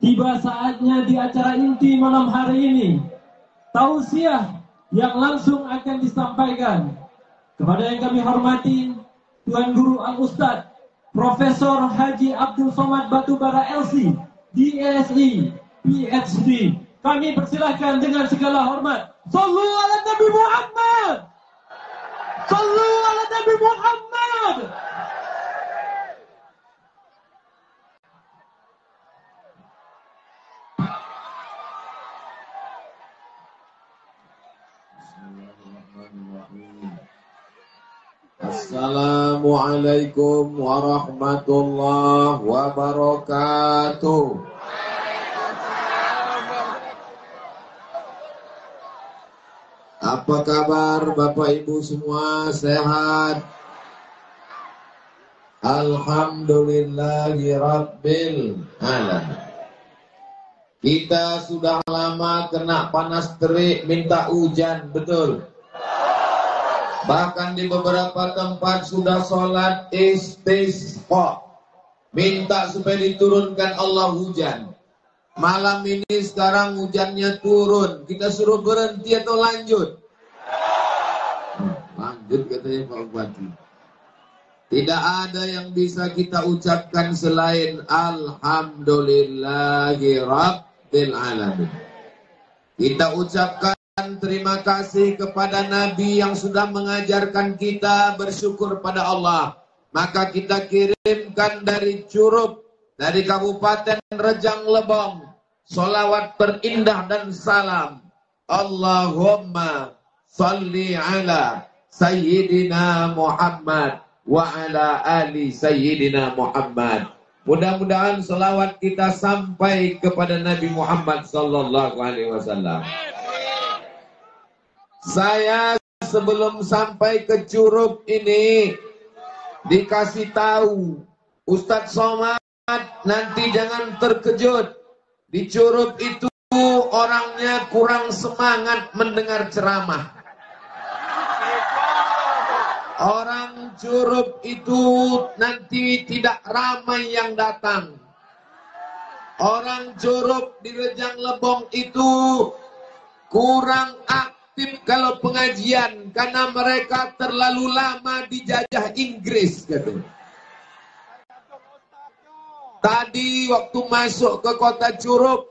Tiba saatnya di acara inti malam hari ini, tausiah yang langsung akan disampaikan kepada yang kami hormati Tuan Guru Al-Ustadz Profesor Haji Abdul Somad Batubara LC, DSI, PhD. Kami persilahkan dengan segala hormat. Sallu ala Nabi Muhammad. Sallu ala Nabi Muhammad. Assalamualaikum warahmatullahi wabarakatuh. Apa kabar Bapak Ibu semua, sehat? Alhamdulillahi Rabbil Alamin. Kita sudah lama kena panas terik, minta hujan, betul? Bahkan di beberapa tempat sudah sholat istisqa, minta supaya diturunkan Allah hujan. Malam ini sekarang hujannya turun, kita suruh berhenti atau lanjut? Lanjut katanya Pak Bupati. Tidak ada yang bisa kita ucapkan selain Alhamdulillahi Rabbil Alamin. Kita ucapkan terima kasih kepada Nabi yang sudah mengajarkan kita bersyukur pada Allah. Maka kita kirimkan dari Curup, dari Kabupaten Rejang Lebong, sholawat terindah dan salam. Allahumma salli ala Sayyidina Muhammad wa ala ali Sayyidina Muhammad. Mudah-mudahan sholawat kita sampai kepada Nabi Muhammad sallallahu alaihi wasallam. Saya sebelum sampai ke Curup ini dikasih tahu Ustadz Somad, nanti jangan terkejut. Di Curup itu orangnya kurang semangat mendengar ceramah. Orang Curup itu nanti tidak ramai yang datang. Orang Curup di Rejang Lebong itu kurang aktif kalau pengajian karena mereka terlalu lama dijajah Inggris katanya. Tadi waktu masuk ke kota Curup,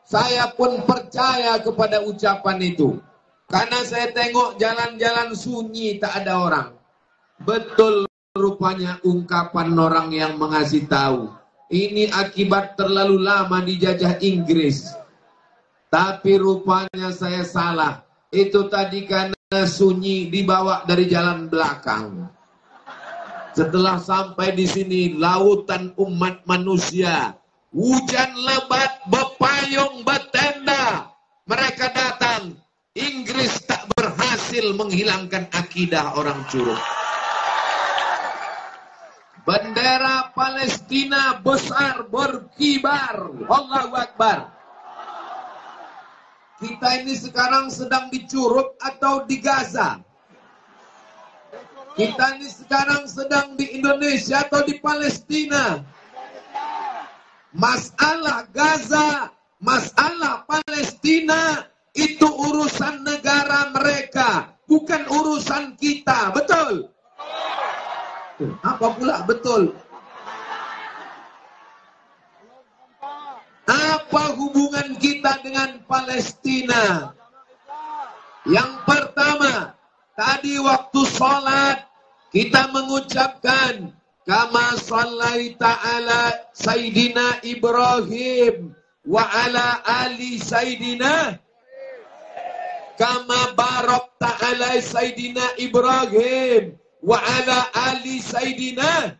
saya pun percaya kepada ucapan itu. Karena saya tengok jalan-jalan sunyi, tak ada orang. Betul rupanya ungkapan orang yang mengasih tahu. Ini akibat terlalu lama dijajah Inggris. Tapi rupanya saya salah. Itu tadi karena sunyi dibawa dari jalan belakang. Setelah sampai di sini, lautan umat manusia, hujan lebat, bepayung, betenda. Mereka datang. Inggris tak berhasil menghilangkan akidah orang Curup. Bendera Palestina besar berkibar. Allahu Akbar. Kita ini sekarang sedang di Curup atau di Gaza? Kita ini sekarang sedang di Indonesia atau di Palestina? Masalah Gaza, masalah Palestina, itu urusan negara mereka, bukan urusan kita, betul? Apa pula betul? Apa hubungan kita dengan Palestina? Yang pertama, tadi waktu sholat kita mengucapkan kama shallaita ala Sayyidina Ibrahim wa ala ali Sayyidina kama barakta ala Sayyidina Ibrahim wa ala ali Sayyidina.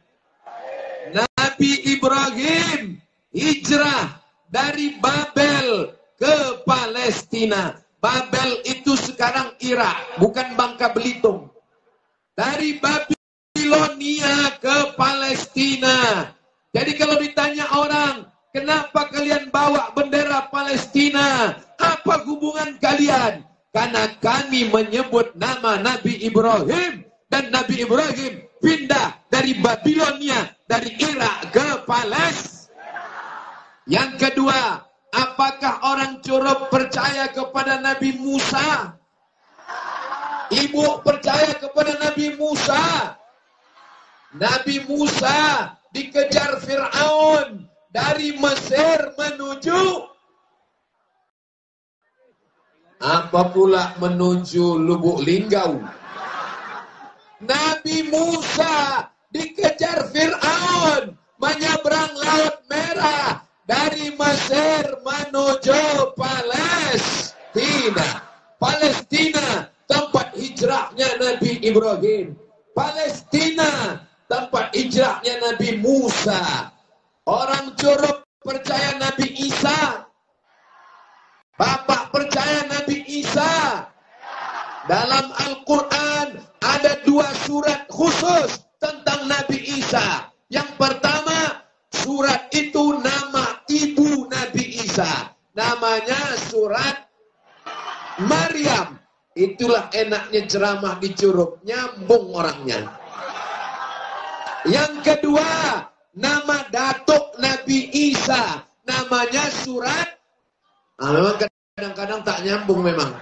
Nabi Ibrahim hijrah dari Babel ke Palestina. Babel itu sekarang Irak, bukan Bangka Belitung. Dari Babilonia ke Palestina. Jadi kalau ditanya orang, kenapa kalian bawa bendera Palestina? Apa hubungan kalian? Karena kami menyebut nama Nabi Ibrahim. Dan Nabi Ibrahim pindah dari Babilonia, dari Irak ke Palestina. Yang kedua, apakah orang Curup percaya kepada Nabi Musa? Ibu percaya kepada Nabi Musa. Nabi Musa dikejar Fir'aun dari Mesir menuju apa pula menuju Lubuk Linggau. Nabi Musa dikejar Fir'aun menyeberang Laut Merah dari Mesir menuju Palestina. Palestina tempat hijrahnya Nabi Ibrahim. Palestina tempat hijrahnya Nabi Musa. Orang Curup percaya Nabi Isa. Bapak percaya Nabi Isa. Dalam Al-Quran ada 2 surat khusus tentang Nabi Isa. Yang pertama, surat itu nama ibu Nabi Isa. Namanya surat Maryam. Itulah enaknya ceramah di Curup, nyambung orangnya. Yang kedua, nama datuk Nabi Isa. Namanya surat. Memang kadang-kadang tak nyambung memang.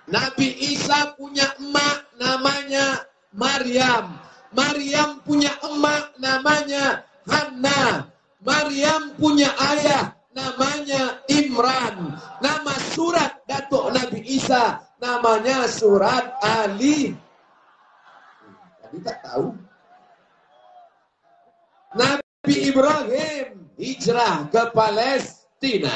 Nabi Isa punya emak namanya Maryam. Maryam punya emak namanya Hannah. Maryam punya ayah namanya Imran. Nama surat datuk Nabi Isa namanya surat Ali. Tadi tak tahu. Nabi Ibrahim hijrah ke Palestina.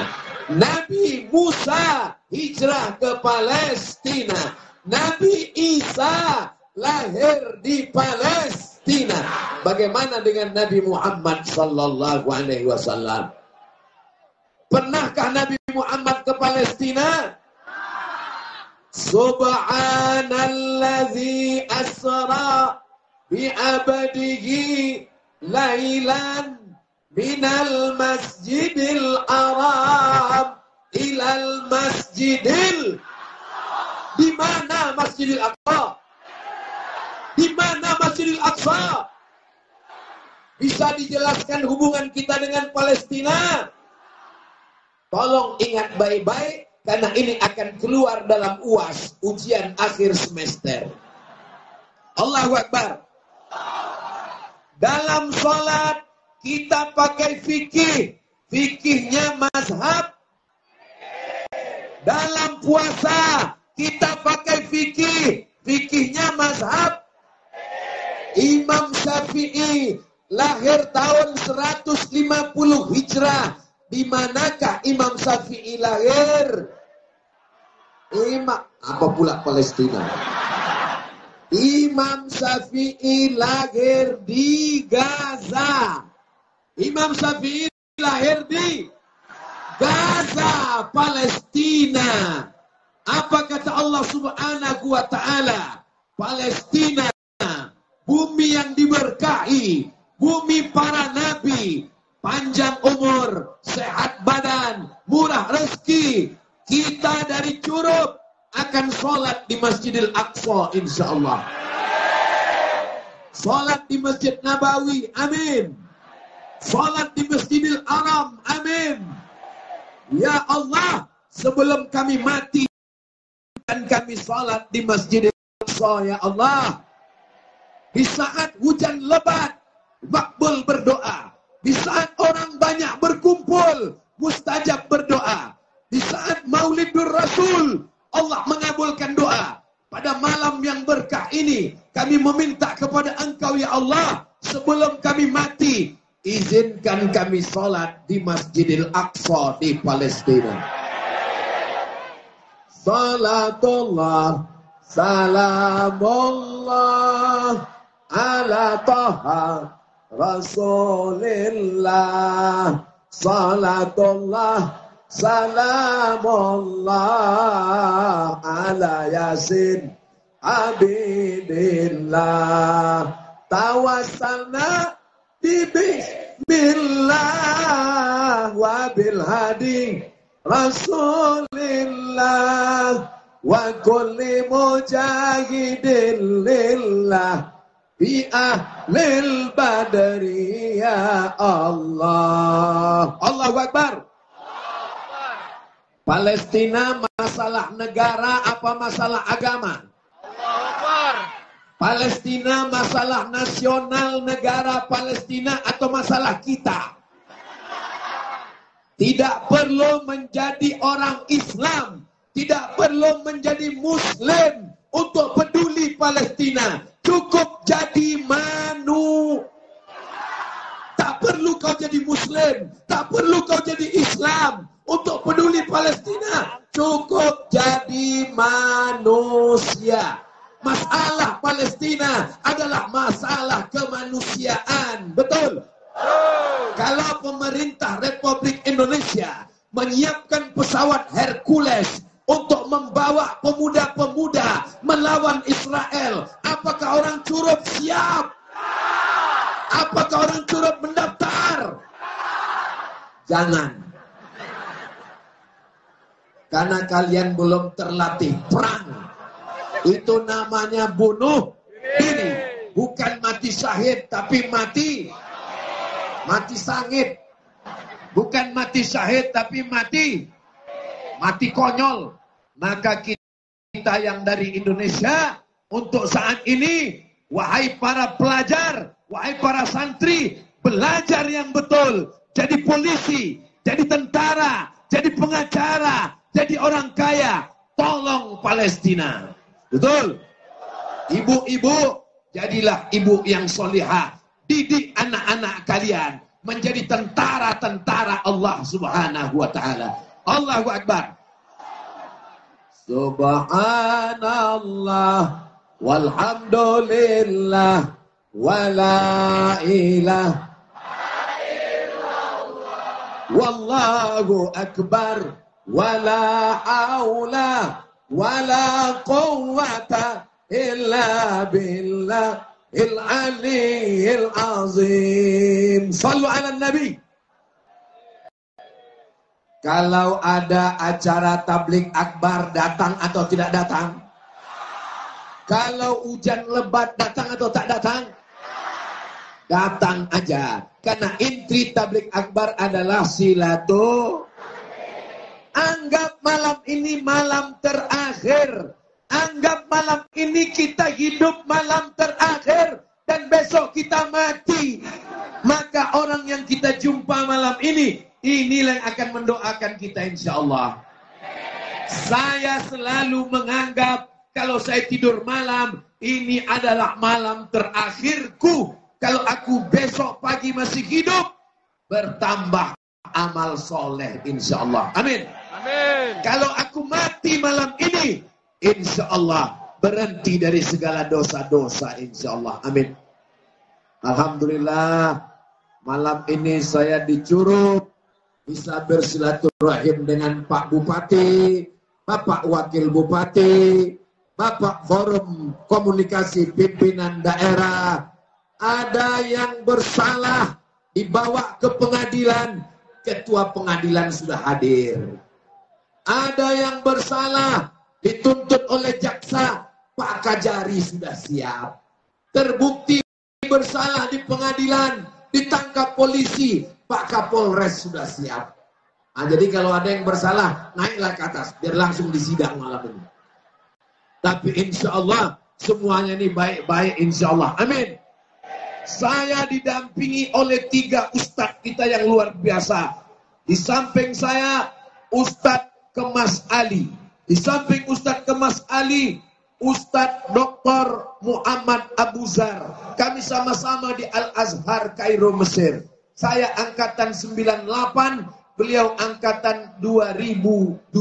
Nabi Musa hijrah ke Palestina. Nabi Isa lahir di Palestina. Bagaimana dengan Nabi Muhammad sallallahu alaihi wasallam? Pernahkah Nabi Muhammad ke Palestina? Subhanallazi asra bi'abdihi lailan minal masjidil haram ilal masjidil. Di mana Masjidil Aqsa? Di mana Masjidil Aqsa? Bisa dijelaskan hubungan kita dengan Palestina? Tolong ingat baik-baik, karena ini akan keluar dalam UAS, ujian akhir semester. Allahu Akbar. Dalam sholat kita pakai fikih. Fikihnya mazhab. Dalam puasa kita pakai fikih. Fikihnya mazhab. Imam Syafi'i lahir tahun 150 Hijrah. Di manakah Imam Syafi'i lahir? Apa pula Palestina? Imam Syafi'i lahir di Gaza. Imam Syafi'i lahir di Gaza, Palestina. Apa kata Allah Subhanahu wa Ta'ala? Palestina, bumi yang diberkahi, bumi para nabi, panjang umur, sehat badan, murah rezeki. Kita dari Curup akan sholat di Masjidil Aqsa insyaallah. Sholat di Masjid Nabawi, amin. Sholat di Masjidil Haram, amin. Ya Allah, sebelum kami mati dan kami sholat di Masjidil Aqsa, ya Allah. Di saat hujan lebat, makbul berdoa. Di saat orang banyak berkumpul, mustajab berdoa. Di saat Maulidur Rasul, Allah mengabulkan doa. Pada malam yang berkah ini, kami meminta kepada Engkau ya Allah, sebelum kami mati, izinkan kami sholat di Masjidil Aqsa di Palestina. Salatullah, salamullah, ala taha Rasulillah. Salatullah, salamullah, ala Yasin Abidillah. Tawassalna bi bismillah wa bil hadi Rasulillah wa kulli mujahidin lillah Bi ahlil badri ya Allah. Allahu Akbar. Palestina masalah negara apa masalah agama? Allahu Akbar. Palestina masalah nasional negara Palestina atau masalah kita? Tidak perlu menjadi orang Islam, tidak perlu menjadi Muslim untuk peduli Palestina. Cukup jadi tak perlu kau jadi Muslim, tak perlu kau jadi Islam untuk peduli Palestina. Cukup jadi manusia. Masalah Palestina adalah masalah kemanusiaan. Betul? Kalau pemerintah Republik Indonesia menyiapkan pesawat Hercules untuk membawa pemuda-pemuda melawan Israel, apakah orang Curup siap? Apakah orang Curup mendaftar? Jangan. Karena kalian belum terlatih perang. Itu namanya bunuh diri. Bukan mati syahid, tapi mati sangit. Bukan mati syahid, tapi mati konyol. Maka kita yang dari Indonesia untuk saat ini, wahai para pelajar, wahai para santri, belajar yang betul. Jadi polisi, jadi tentara, jadi pengacara, jadi orang kaya. Tolong Palestina. Betul? Ibu-ibu, jadilah ibu yang solihah. Didik anak-anak kalian menjadi tentara-tentara Allah Subhanahu wa taala. Allahu Akbar. Subhanallah walhamdulillah wala ilaha wallahu akbar wala haula wala quwwata illa billah al-aliyyil azim. Sallu ala nabi. Kalau ada acara tablik akbar, datang atau tidak datang? Kalau hujan lebat, datang atau tak datang? Datang aja. Karena inti tablik akbar adalah silaturahmi. Anggap malam ini malam terakhir. Anggap malam ini kita hidup malam terakhir. Dan besok kita mati. Maka orang yang kita jumpa malam ini, inilah yang akan mendoakan kita insya Allah. Saya selalu menganggap kalau saya tidur malam, ini adalah malam terakhirku. Kalau aku besok pagi masih hidup, bertambah amal soleh insya Allah. Amin. Amin. Kalau aku mati malam ini, insya Allah berhenti dari segala dosa-dosa insya Allah. Amin. Alhamdulillah, malam ini saya di Curup bisa bersilaturahim dengan Pak Bupati, Bapak Wakil Bupati, Bapak Forum Komunikasi Pimpinan Daerah. Ada yang bersalah dibawa ke pengadilan, Ketua Pengadilan sudah hadir. Ada yang bersalah dituntut oleh jaksa, Pak Kajari sudah siap. Terbukti bersalah di pengadilan, ditangkap polisi, Pak Kapolres sudah siap. Nah, jadi kalau ada yang bersalah, naiklah ke atas, biar langsung disidang malam ini. Tapi insya Allah, semuanya ini baik-baik insya Allah. Amin. Saya didampingi oleh 3 ustadz kita yang luar biasa. Di samping saya, Ustadz Kemas Ali. Di samping Ustadz Kemas Ali, Ustadz Dr. Muhammad Abu Zar. Kami sama-sama di Al-Azhar, Kairo, Mesir. Saya angkatan 98, beliau angkatan 2001.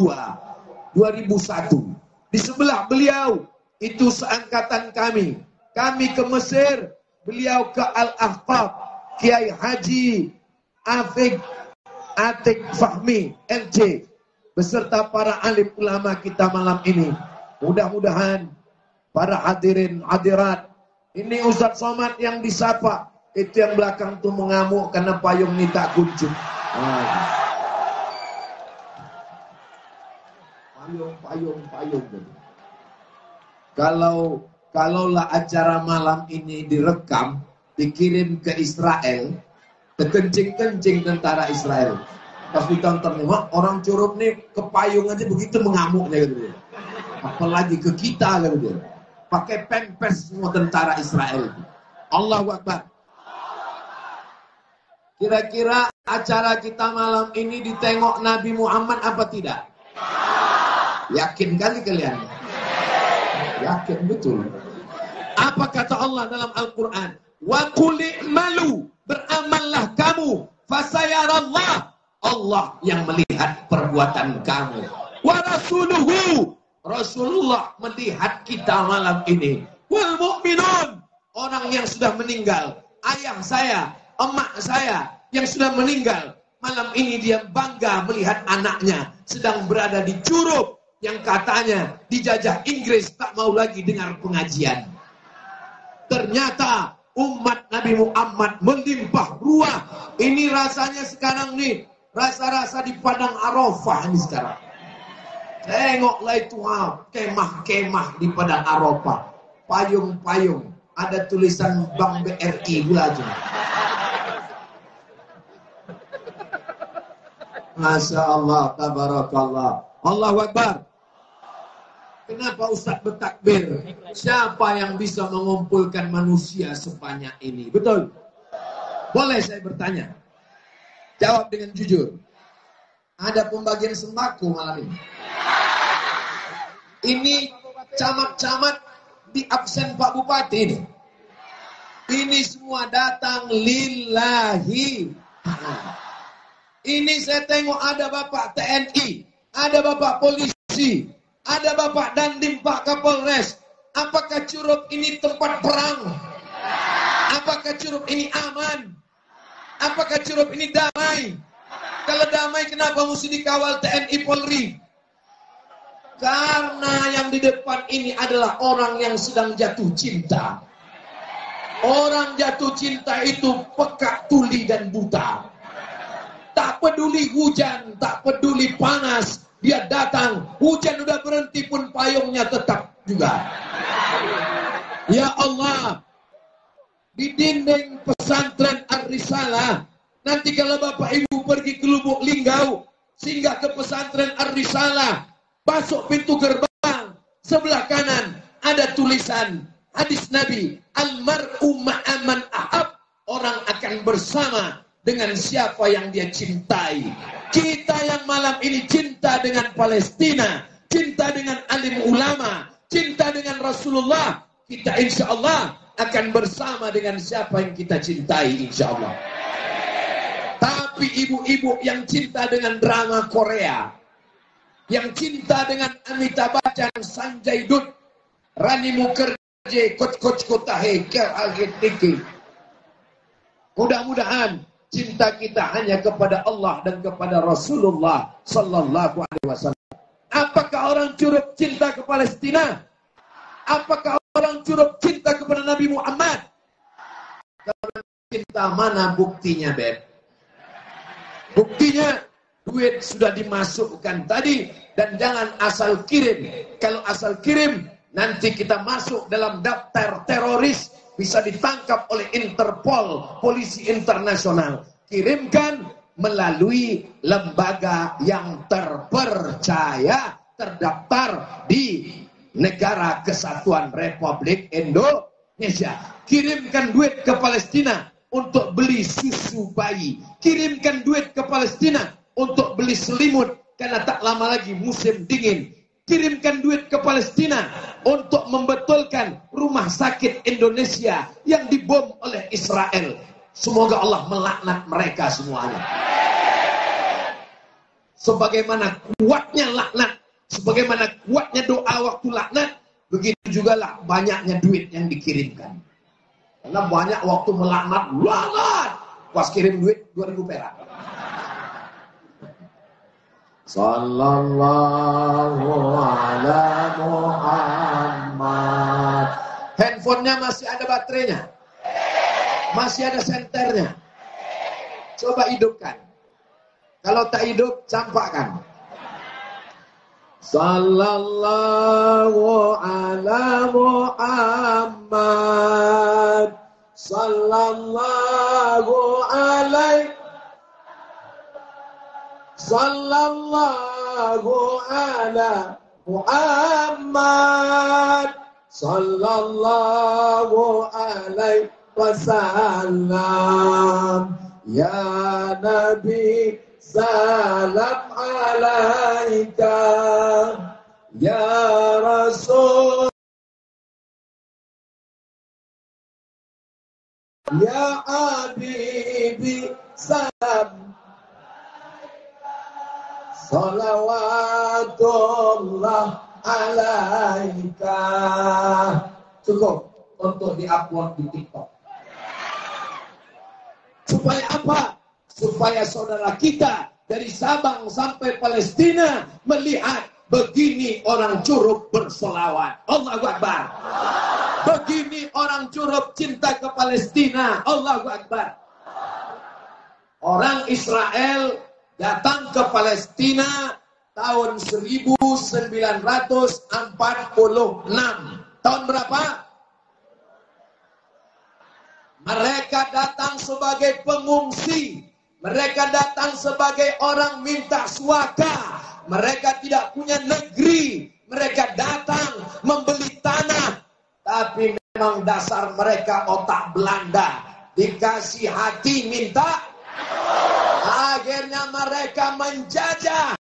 Di sebelah beliau, itu seangkatan kami. Kami ke Mesir, beliau ke Al-Ahqaf, Kiai Haji Atik Fahmi, LC. Beserta para alim ulama kita malam ini. Mudah-mudahan para hadirin hadirat, ini Ustadz Somad yang disapa, itu yang belakang tuh mengamuk karena payung ini tak kuncup. Payung. Kalau kalaulah acara malam ini direkam, dikirim ke Israel, kekencing-kencing tentara Israel. Pas ditonton nih, wah, orang Curup nih ke payung aja begitu mengamuknya gitu dia. Apalagi ke kita gitu dia. Pakai pempes semua tentara Israel. Allahu Akbar. Kira-kira acara kita malam ini ditengok Nabi Muhammad apa tidak? Yakin kali kalian? Yakin betul. Apa kata Allah dalam Al-Quran? Wa qul i'malu, beramallah kamu, fasayarallah, Allah yang melihat perbuatan kamu. Wa rasuluhu, Rasulullah melihat kita malam ini. Wal mu'minun, orang yang sudah meninggal, ayah saya, emak saya yang sudah meninggal, malam ini dia bangga melihat anaknya sedang berada di Curup yang katanya dijajah Inggris, tak mau lagi dengar pengajian. Ternyata umat Nabi Muhammad melimpah ruah. Ini rasanya sekarang nih, rasa-rasa di Padang Arafah ini sekarang. Tengoklah itu kemah-kemah di Padang Arafah, payung-payung, ada tulisan Bank BRI belajar. Masya Allah, tabarakallah. Allahu Akbar. Kenapa Ustaz bertakbir? Siapa yang bisa mengumpulkan manusia sebanyak ini? Betul? Boleh saya bertanya? Jawab dengan jujur. Ada pembagian sembako malam ini. Ini camat-camat di absen Pak Bupati ini. Ini semua datang lillahi. Ini saya tengok ada Bapak TNI, ada Bapak Polisi, ada Bapak Dandim Pak Kapolres. Apakah Curup ini tempat perang? Apakah Curup ini aman? Apakah Curup ini damai? Kalau damai kenapa mesti dikawal TNI Polri? Karena yang di depan ini adalah orang yang sedang jatuh cinta. Orang jatuh cinta itu peka, tuli dan buta. Tak peduli hujan, tak peduli panas, dia datang. Hujan udah berhenti pun payungnya tetap juga. Ya Allah, di dinding pesantren Ar-Risalah, nanti kalau Bapak Ibu pergi ke Lubuk Linggau, singgah ke pesantren Ar-Risalah, masuk pintu gerbang, sebelah kanan ada tulisan hadis Nabi, almar'u ma'aman ahab, orang akan bersama dengan siapa yang dia cintai. Kita yang malam ini cinta dengan Palestina, cinta dengan alim ulama, cinta dengan Rasulullah, kita insya Allah akan bersama dengan siapa yang kita cintai insya Allah. Tapi ibu-ibu yang cinta dengan drama Korea, yang cinta dengan Amitabh Bachchan, Sanjay Dutt, Rani Mukherjee, Coach Kotahe, Al-Ghitiki, mudah-mudahan cinta kita hanya kepada Allah dan kepada Rasulullah sallallahu alaihi wasallam. Apakah orang Curup cinta ke Palestina? Apakah orang Curup cinta kepada Nabi Muhammad? Kalau cinta, mana buktinya, Beb? Buktinya duit sudah dimasukkan tadi, dan jangan asal kirim. Kalau asal kirim, nanti kita masuk dalam daftar teroris, bisa ditangkap oleh Interpol, polisi internasional. Kirimkan melalui lembaga yang terpercaya, terdaftar di Negara Kesatuan Republik Indonesia. Kirimkan duit ke Palestina untuk beli susu bayi. Kirimkan duit ke Palestina untuk beli selimut, karena tak lama lagi musim dingin. Kirimkan duit ke Palestina untuk membetulkan rumah sakit Indonesia yang dibom oleh Israel. Semoga Allah melaknat mereka semuanya. Sebagaimana kuatnya laknat, sebagaimana kuatnya doa waktu laknat, begitu juga lah banyaknya duit yang dikirimkan. Karena banyak waktu melaknat, laknat, pas kirim duit 2.000 perak. Sallallahu ala Muhammad. Handphonenya masih ada baterainya? Masih ada senternya? Coba hidupkan. Kalau tak hidup, campakkan. Sallallahu ala Muhammad. Sallallahu alaihi. Sallallahu ala Muhammad. Sallallahu alaihi wasallam. Ya Nabi salam alaika. Ya Rasul. Ya Habibi salam. Salawatullah alaika. Cukup untuk di-upload di TikTok. Supaya apa? Supaya saudara kita dari Sabang sampai Palestina melihat begini orang Curup berselawat. Allahu Akbar. Begini orang Curup cinta ke Palestina. Allahu Akbar. Orang Israel datang ke Palestina tahun 1946. Tahun berapa? Mereka datang sebagai pengungsi. Mereka datang sebagai orang minta suaka. Mereka tidak punya negeri. Mereka datang membeli tanah. Tapi memang dasar mereka otak Belanda. Dikasih hati minta. Akhirnya mereka menjajah.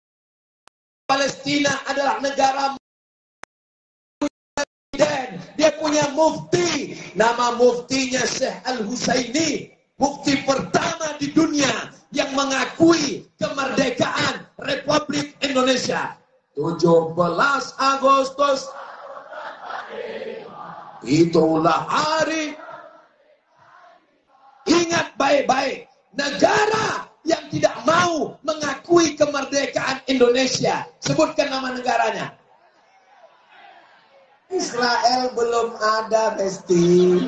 Palestina adalah negara. Dia punya mufti. Nama muftinya Syekh Al-Husaini. Mufti pertama di dunia yang mengakui kemerdekaan Republik Indonesia. 17 Agustus. Itulah hari. Ingat baik-baik. Negara yang tidak mau mengakui kemerdekaan Indonesia. Sebutkan nama negaranya. Israel belum ada, Besti.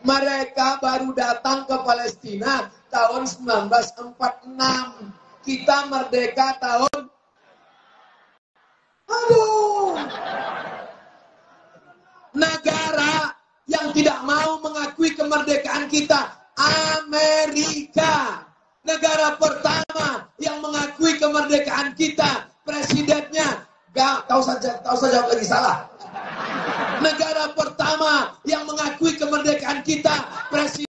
Mereka baru datang ke Palestina tahun 1946. Kita merdeka tahun... Aduh. Negara yang tidak mau mengakui kemerdekaan kita, Amerika. Negara pertama yang mengakui kemerdekaan kita, presidennya, kau saja jawab lagi salah. Negara pertama yang mengakui kemerdekaan kita, presiden